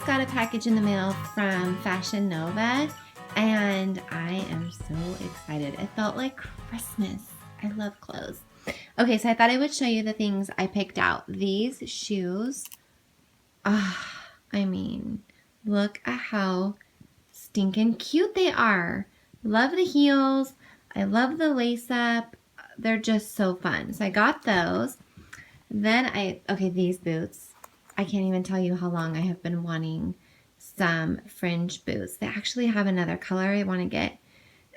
just got a package in the mail from Fashion Nova and I am so excited. It felt like Christmas. I love clothes. Okay, so I thought I would show you the things I picked out. These shoes, I mean, look at how stinking cute they are. Love the heels. I love the lace up. They're just so fun. So I got those. Then okay, these boots. I can't even tell you how long I have been wanting some fringe boots. They actually have another color I want to get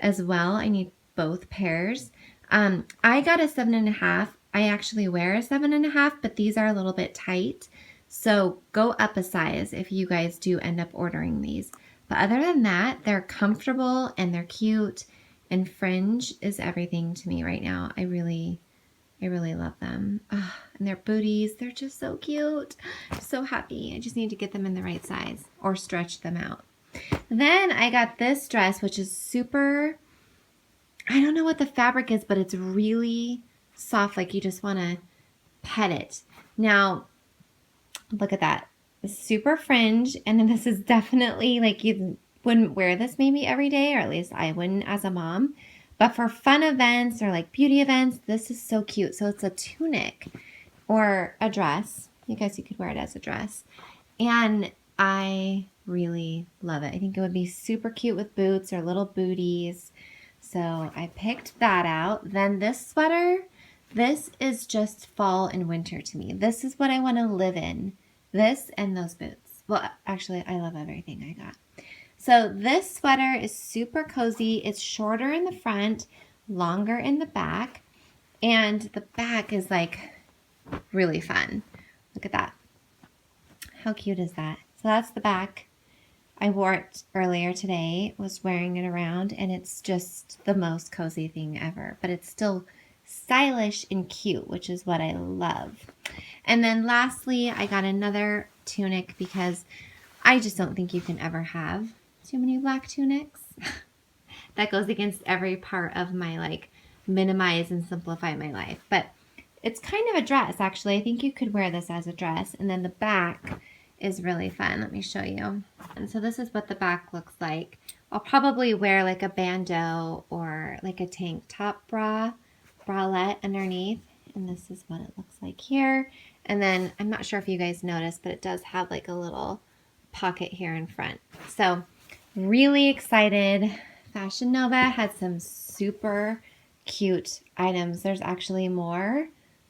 as well. I need both pairs. I got a 7.5. I actually wear a 7.5, but these are a little bit tight. So go up a size if you guys do end up ordering these. But other than that, they're comfortable and they're cute, and fringe is everything to me right now. I really love them. Oh, and their booties, they're just so cute. I'm so happy. I just need to get them in the right size or stretch them out. Then I got this dress, which is super, I don't know what the fabric is, but it's really soft, like you just want to pet it. Now, look at that. It's super fringe, and then this is definitely, like, you wouldn't wear this maybe every day, or at least I wouldn't as a mom. But for fun events or like beauty events, this is so cute. So it's a tunic or a dress. I guess you could wear it as a dress. And I really love it. I think it would be super cute with boots or little booties. So I picked that out. Then this sweater, this is just fall and winter to me. This is what I want to live in. This and those boots. Well, actually, I love everything I got. So this sweater is super cozy. It's shorter in the front, longer in the back, and the back is like really fun. Look at that. How cute is that? So that's the back. I wore it earlier today, was wearing it around, and it's just the most cozy thing ever. But it's still stylish and cute, which is what I love. And then lastly, I got another tunic because I just don't think you can ever have too many black tunics. That goes against every part of my like minimize and simplify my life. But it's kind of a dress actually. I think you could wear this as a dress. And then the back is really fun. Let me show you. And so this is what the back looks like. I'll probably wear like a bandeau or like a tank top bralette underneath. And this is what it looks like here. And then I'm not sure if you guys noticed, but it does have like a little pocket here in front. So really excited. Fashion Nova had some super cute items. There's actually more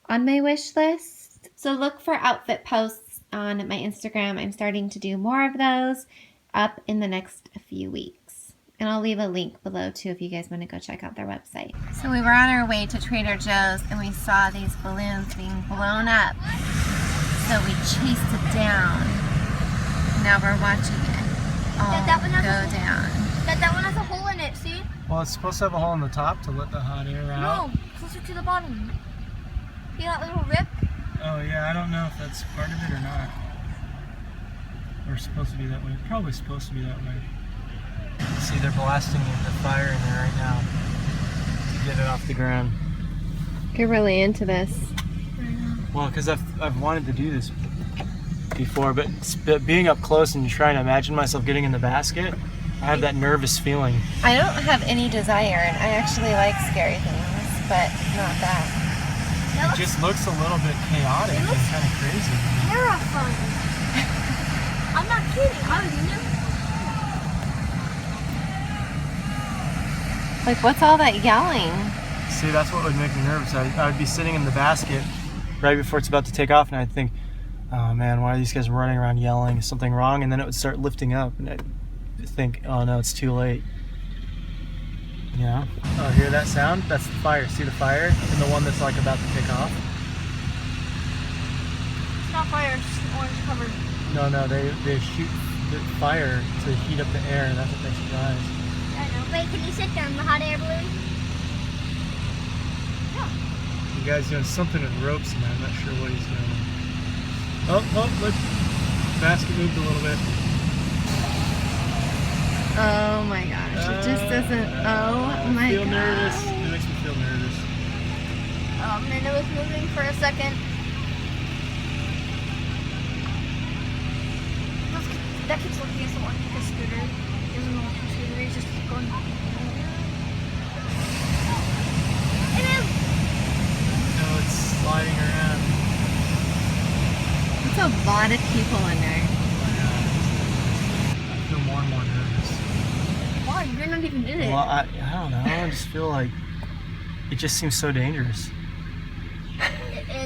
on my wish list. So look for outfit posts on my Instagram. I'm starting to do more of those up in the next few weeks. And I'll leave a link below too if you guys want to go check out their website. So we were on our way to Trader Joe's and we saw these balloons being blown up. So we chased it down. Now we're watching it all go down. That one has a hole in it, see? Well, it's supposed to have a hole in the top to let the hot air out. No, closer to the bottom. See that little rip? Oh yeah, I don't know if that's part of it or not. Or supposed to be that way. Probably supposed to be that way. See, they're blasting the fire in there right now to get it off the ground. You're really into this. Well, because I've wanted to do this before, but being up close and trying to imagine myself getting in the basket, I have that nervous feeling. I don't have any desire, and I actually like scary things, but not that. It just looks a little bit chaotic and kind of crazy. Terrifying. I'm not kidding. I was never. Like, what's all that yelling? See, that's what would make me nervous. I would be sitting in the basket right before it's about to take off, and I'd think, oh man, why are these guys running around yelling? Is something wrong? And then it would start lifting up, and I'd think, oh no, it's too late. You know? Oh, hear that sound? That's the fire. See the fire? And the one that's like about to take off? It's not fire, it's orange covered. No, they shoot the fire to heat up the air, and that's what makes it rise. I know. Wait, can you sit down the hot air balloon? No. The guy's doing something with ropes, and I'm not sure what he's doing. Oh, look. Basket moved a little bit. Oh my gosh, it just doesn't, oh my I feel gosh. nervous. It makes me feel nervous. And it was moving for a second. That kid's looking at someone like a scooter. He doesn't know what a scooter is. He's just going. It is. No, it's sliding around. It's a lot of people in there. I feel more and more nervous. Why? You're not even in it. Well, I don't know. I just feel like it just seems so dangerous.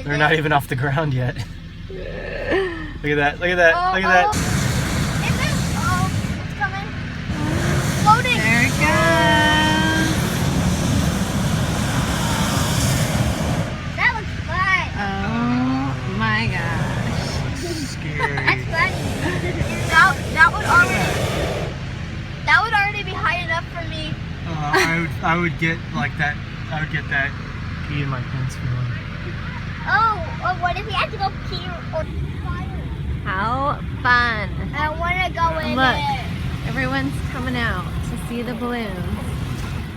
They're not even off the ground yet. Look at that! Look at that! Look at that! It is. Oh, it's coming. Floating. There it goes. That looks fun. Oh my gosh. Scary. That's funny. That would already be high enough for me. I would get like that. I would get that pee in my pants feeling. Oh, what if he had to go pee or fire? How fun. I want to go in Look. it. Everyone's coming out to see the balloons.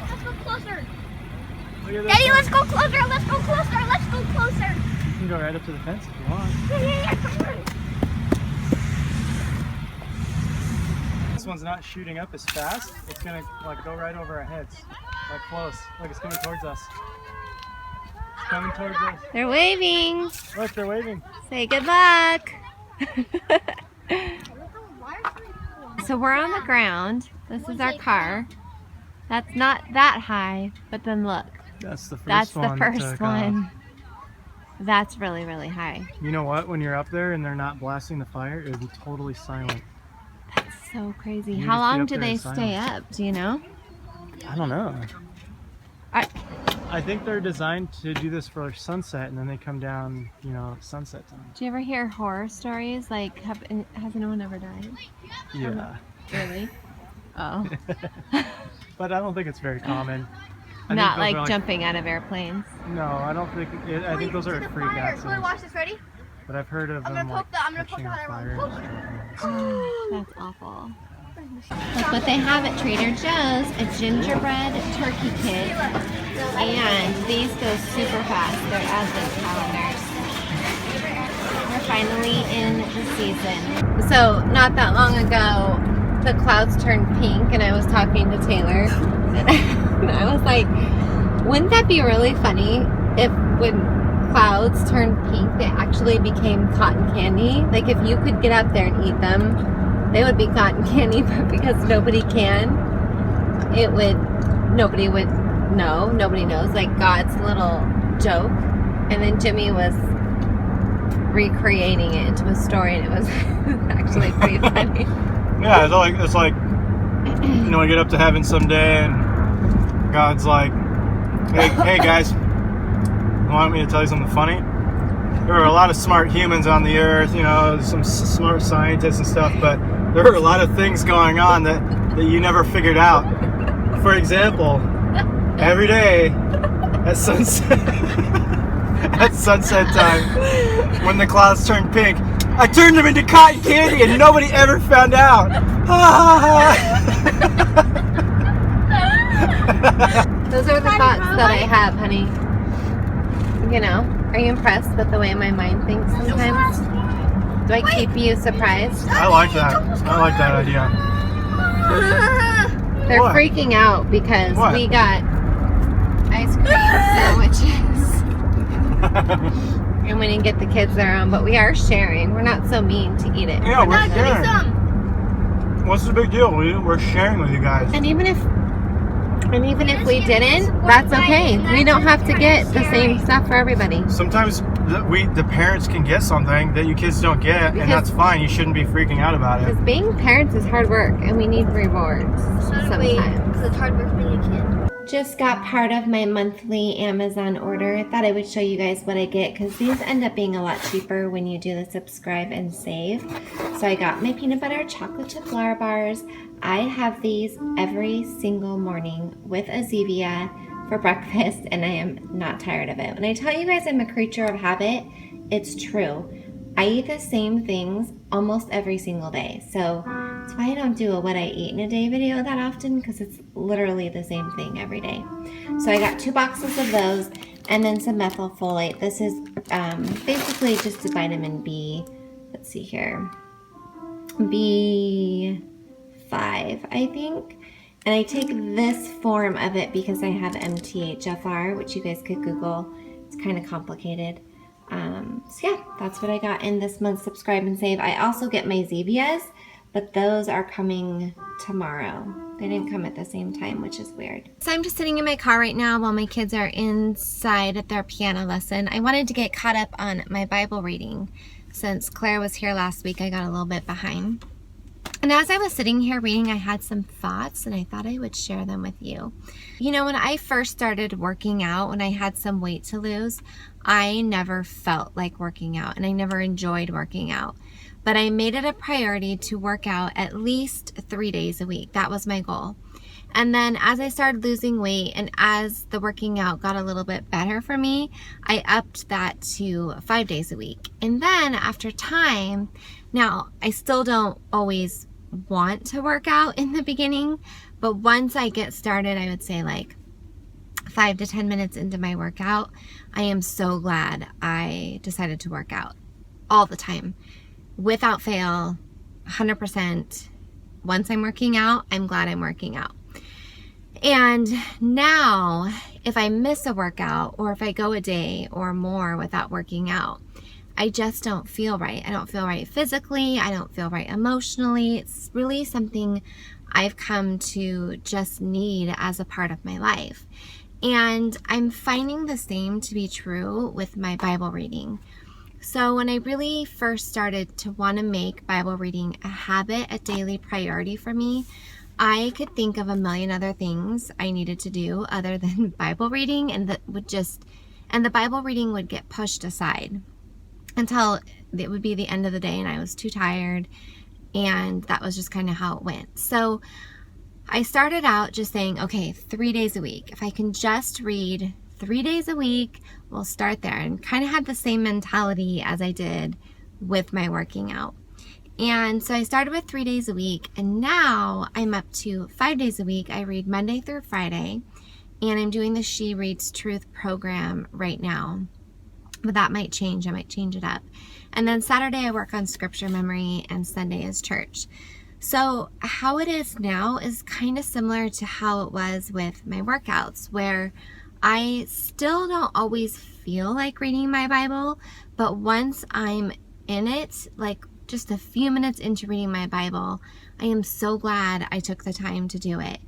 Let's go closer. Look at Daddy, this let's go closer. Let's go closer. Let's go closer. You can go right up to the fence if you want. This one's not shooting up as fast. It's gonna like go right over our heads, like close. Look, it's coming towards us. It's coming towards us. They're waving. Look, they're waving. Say good luck. So we're on the ground. This is our car. That's not that high, but then look. That's the first That's one. the first one. That's really, really high. You know what? When you're up there and they're not blasting the fire, it would be totally silent. That's so crazy. You How just be long up do there they in stay silence. up? Do you know? I don't know. I- I think they're designed to do this for sunset, and then they come down, you know, sunset time. Do you ever hear horror stories? Like, has anyone ever died? Yeah. Really? Oh. But I don't think it's very common. I Not think those like are, jumping out of airplanes. No, I don't think. I think those are freak Come on, accidents. watch this. Ready? But I've heard of I'm them gonna like poke the- I'm gonna catching poke on the fire. hot and stuff. That's awful. Look what they have at Trader Joe's, a gingerbread turkey kit, and these go super fast. They're advent calendars. We're finally in the season. So not that long ago, the clouds turned pink, and I was talking to Taylor, and I was like, wouldn't that be really funny if when clouds turned pink, they actually became cotton candy? Like if you could get up there and eat them, they would be cotton candy, but because nobody can, nobody would know. Nobody knows. Like God's little joke. And then Jimmy was recreating it into a story, and it was actually pretty funny. Yeah, it's like you know, we get up to heaven someday, and God's like, hey guys, you want me to tell you something funny? There were a lot of smart humans on the earth, you know, some smart scientists and stuff, but there were a lot of things going on that you never figured out. For example, every day at sunset, at sunset time, when the clouds turned pink, I turned them into cotton candy and nobody ever found out. Those are the thoughts that I have, honey. You know, are you impressed with the way my mind thinks sometimes? Do I keep you surprised? I like that. I like that idea. They're What? freaking out because What? we got ice cream sandwiches. And we didn't get the kids their own, but we are sharing. We're not so mean to eat it. Yeah, we're No, give me sharing. some. What's the big deal? We're sharing with you guys. And even if we didn't, that's okay. We don't have to get the same stuff for everybody. Sometimes the parents can get something that you kids don't get, Because- and that's fine. You shouldn't be freaking out about it. Because being parents is hard work, and we need rewards sometimes. Because it's hard work being a kid. Just got part of my monthly Amazon order. Thought I would show you guys what I get because these end up being a lot cheaper when you do the subscribe and save. So I got my peanut butter chocolate chip Lara bars. I have these every single morning with Azevia for breakfast, and I am not tired of it. When I tell you guys I'm a creature of habit, it's true. I eat the same things almost every single day. So that's why I don't do a what I eat in a day video that often, because it's literally the same thing every day. So I got 2 boxes of those and then some methylfolate. This is basically just a vitamin B. Let's see here. B5, I think. And I take this form of it because I have MTHFR, which you guys could Google. It's kind of complicated. So yeah, that's what I got in this month's Subscribe and Save. I also get my Zevias, but those are coming tomorrow. They didn't come at the same time, which is weird. So I'm just sitting in my car right now while my kids are inside at their piano lesson. I wanted to get caught up on my Bible reading. Since Claire was here last week, I got a little bit behind. And as I was sitting here reading, I had some thoughts and I thought I would share them with you. You know, when I first started working out, when I had some weight to lose, I never felt like working out and I never enjoyed working out. But I made it a priority to work out at least 3 days a week. That was my goal. And then as I started losing weight and as the working out got a little bit better for me, I upped that to 5 days a week. And then after time, now I still don't always want to work out in the beginning, but once I get started, I would say like 5 to 10 minutes into my workout, I am so glad I decided to work out all the time. Without fail, 100%. Once I'm working out, I'm glad I'm working out. And now, if I miss a workout or if I go a day or more without working out, I just don't feel right. I don't feel right physically. I don't feel right emotionally. It's really something I've come to just need as a part of my life. And I'm finding the same to be true with my Bible reading. So when I really first started to want to make Bible reading a habit, a daily priority for me, I could think of a million other things I needed to do other than Bible reading, and the Bible reading would get pushed aside until it would be the end of the day and I was too tired, and that was just kind of how it went. So I started out just saying, okay, 3 days a week. If I can just read 3 days a week, we'll start there, and kind of had the same mentality as I did with my working out. And so I started with 3 days a week, and now I'm up to 5 days a week. I read Monday through Friday, and I'm doing the She Reads Truth program right now. But that might change. I might change it up. And then Saturday I work on scripture memory, and Sunday is church. So how it is now is kind of similar to how it was with my workouts, where I still don't always feel like reading my Bible, but once I'm in it, like just a few minutes into reading my Bible, I am so glad I took the time to do it.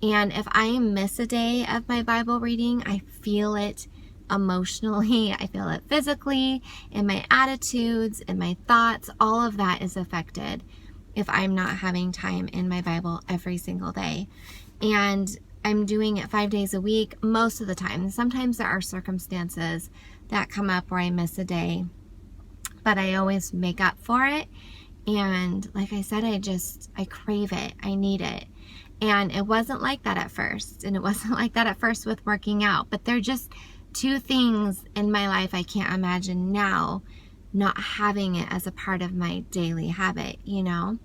And if I miss a day of my Bible reading, I feel it emotionally, I feel it physically, in my attitudes, in my thoughts. All of that is affected if I'm not having time in my Bible every single day. And I'm doing it 5 days a week most of the time. Sometimes there are circumstances that come up where I miss a day, but I always make up for it. And like I said, I crave it. I need it. And it wasn't like that at first. And it wasn't like that at first with working out. But they're just two things in my life I can't imagine now not having it as a part of my daily habit, you know?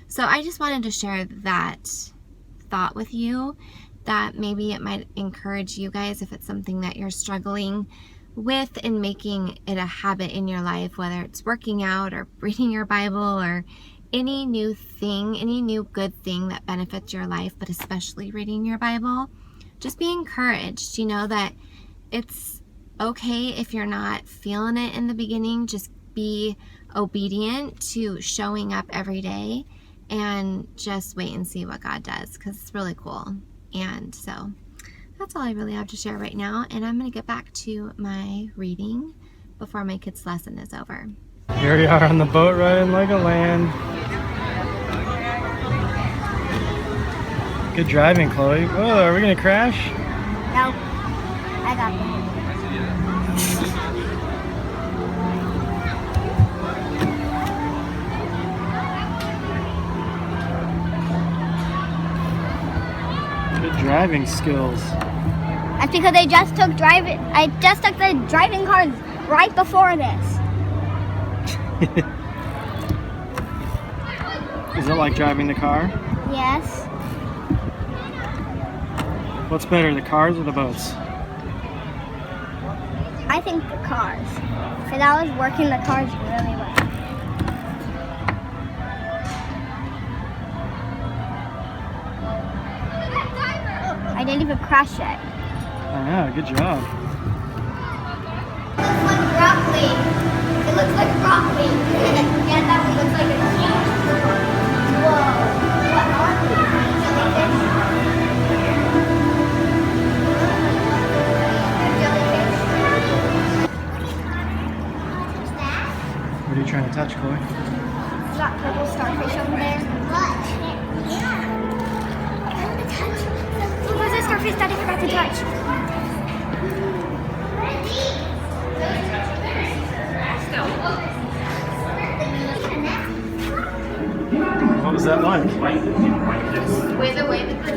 So I just wanted to share that thought with you, that maybe it might encourage you guys if it's something that you're struggling with in making it a habit in your life, whether it's working out or reading your Bible or any new thing, any new good thing that benefits your life, but especially reading your Bible. Just be encouraged, you know, that it's okay if you're not feeling it in the beginning. Just be obedient to showing up every day and just wait and see what God does, because it's really cool. And so that's all I really have to share right now, and I'm going to get back to my reading before my kids' lesson is over. Here we are on the boat riding like a land. Good driving, Chloe. Oh, are we going to crash? No, I got them. Good driving skills. That's because I just took the driving course right before this. Is it like driving the car? Yes. What's better, the cars or the boats? I think the cars. Because I was working the cars really well. even crash yet. I know, good job. It looks like broccoli. It looks like broccoli. Yeah, that one looks like a cheese. Whoa. What are these? Jellyfish? Jellyfish. What are you trying to touch, Chloe? That purple starfish over there. What? Yeah. I want to touch. Look, there's a starfish Daddy forgot to touch. What was that like? With the way that the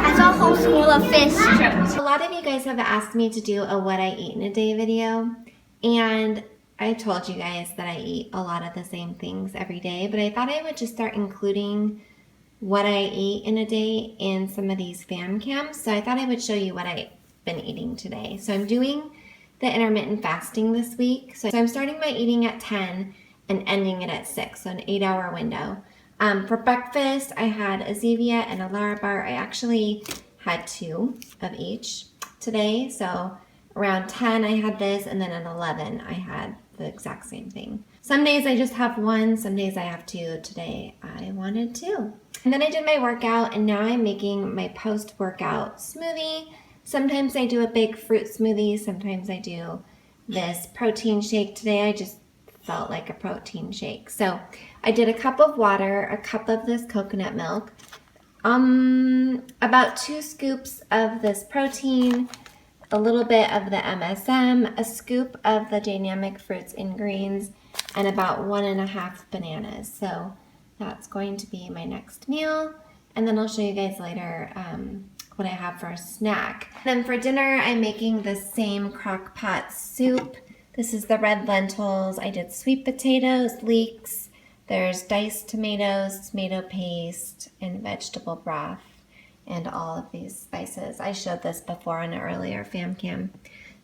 That's a whole school of fish. A lot of you guys have asked me to do a what I eat in a day video, and I told you guys that I eat a lot of the same things every day, but I thought I would just start including what I eat in a day in some of these fam cams. So I thought I would show you what I've been eating today. So I'm doing the intermittent fasting this week. So I'm starting my eating at 10 and ending it at 6, so an 8-hour window. For breakfast, I had a Zevia and a Lara bar. I actually had 2 of each today. So around 10, I had this, and then at 11, I had the exact same thing. Some days I just have 1, some days I have 2. Today, I wanted 2. And then I did my workout, and now I'm making my post-workout smoothie. Sometimes I do a big fruit smoothie. Sometimes I do this protein shake. Today I just felt like a protein shake. So I did a cup of water, a cup of this coconut milk, about 2 scoops of this protein, a little bit of the MSM, a scoop of the dynamic fruits and greens, and about 1.5 bananas. So that's going to be my next meal. And then I'll show you guys later what I have for a snack. Then for dinner, I'm making the same crock pot soup. This is the red lentils. I did sweet potatoes, leeks. There's diced tomatoes, tomato paste, and vegetable broth, and all of these spices. I showed this before on an earlier fam cam.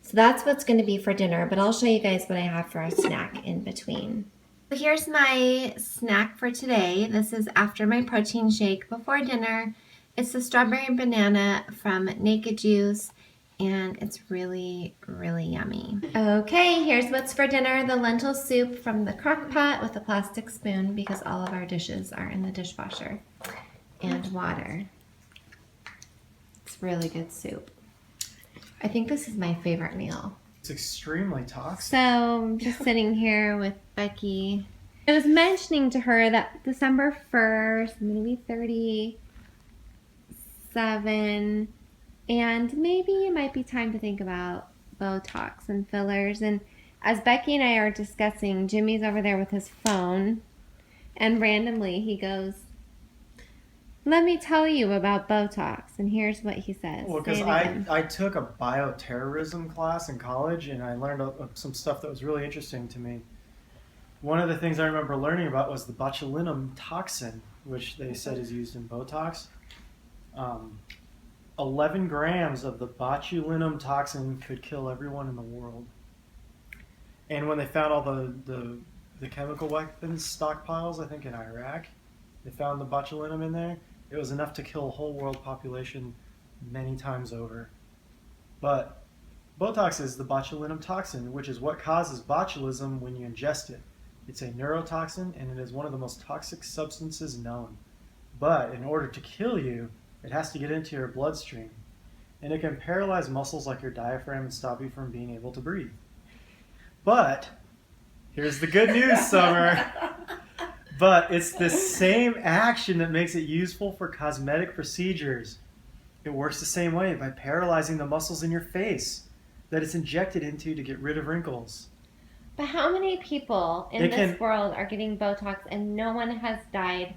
So that's what's going to be for dinner, but I'll show you guys what I have for a snack in between. So here's my snack for today. This is after my protein shake before dinner. It's the strawberry banana from Naked Juice, and it's really, really yummy. Okay, here's what's for dinner. The lentil soup from the crock pot with a plastic spoon because all of our dishes are in the dishwasher. And water. It's really good soup. I think this is my favorite meal. It's extremely toxic. So I'm just sitting here with Becky. I was mentioning to her that December 1st, I'm going to be 37, and maybe it might be time to think about Botox and fillers. And as Becky and I are discussing, Jimmy's over there with his phone, and randomly he goes, "Let me tell you about Botox," and here's what he says. Well, because I took a bioterrorism class in college, and I learned some stuff that was really interesting to me. One of the things I remember learning about was the botulinum toxin, which they said is used in Botox. 11 grams of the botulinum toxin could kill everyone in the world. And when they found all the chemical weapons stockpiles, I think in Iraq, they found the botulinum in there. It was enough to kill a whole world population many times over. But Botox is the botulinum toxin, which is what causes botulism when you ingest it. It's a neurotoxin, and it is one of the most toxic substances known. But in order to kill you, it has to get into your bloodstream. And it can paralyze muscles like your diaphragm and stop you from being able to breathe. But here's the good news, Summer. But it's the same action that makes it useful for cosmetic procedures. It works the same way by paralyzing the muscles in your face that it's injected into to get rid of wrinkles. But how many people in this world are getting Botox and no one has died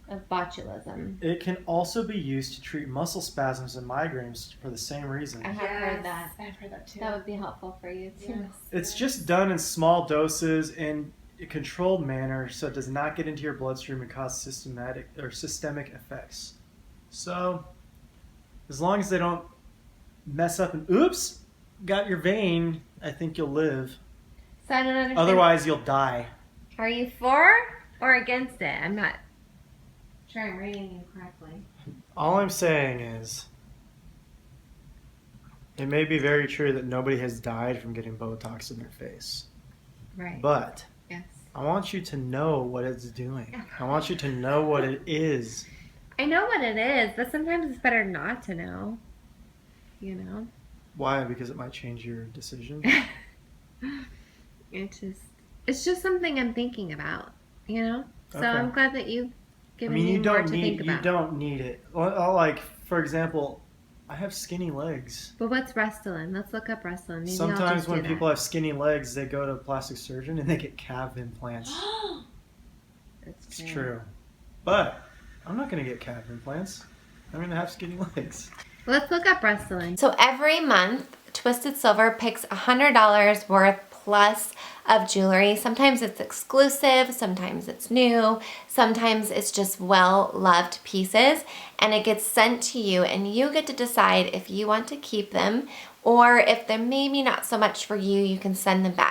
of botulism? It can also be used to treat muscle spasms and migraines for the same reason. I have heard that. I've heard that too. That would be helpful for you too. Yes. It's just done in small doses in a controlled manner so it does not get into your bloodstream and cause systemic effects. So, as long as they don't mess up and oops, got your vein, I think you'll live. So I don't understand. Otherwise, you'll die. Are you for or against it? I'm not. sure I'm reading you correctly. All I'm saying is, it may be very true that nobody has died from getting Botox in their face. Right. But yes. I want you to know what it's doing. I want you to know what it is. I know what it is, but sometimes it's better not to know. You know? Why? Because it might change your decision? It's just something I'm thinking about, you know? So Okay. I'm glad that you've given me you more don't to need think about. you don't need it. Well, like, for example, I have skinny legs. But what's Restylane? Let's look up Restylane. Maybe I'll Sometimes just when do people that. have skinny legs, they go to a plastic surgeon and they get calf implants. It's It's true. But I'm not going to get calf implants. I'm going to have skinny legs. Let's look up Restylane. So every month, Twisted Silver picks $100 worth plus of jewelry. Sometimes it's exclusive, sometimes it's new, sometimes it's just well-loved pieces, and it gets sent to you, and you get to decide if you want to keep them, or if they're maybe not so much for you, you can send them back.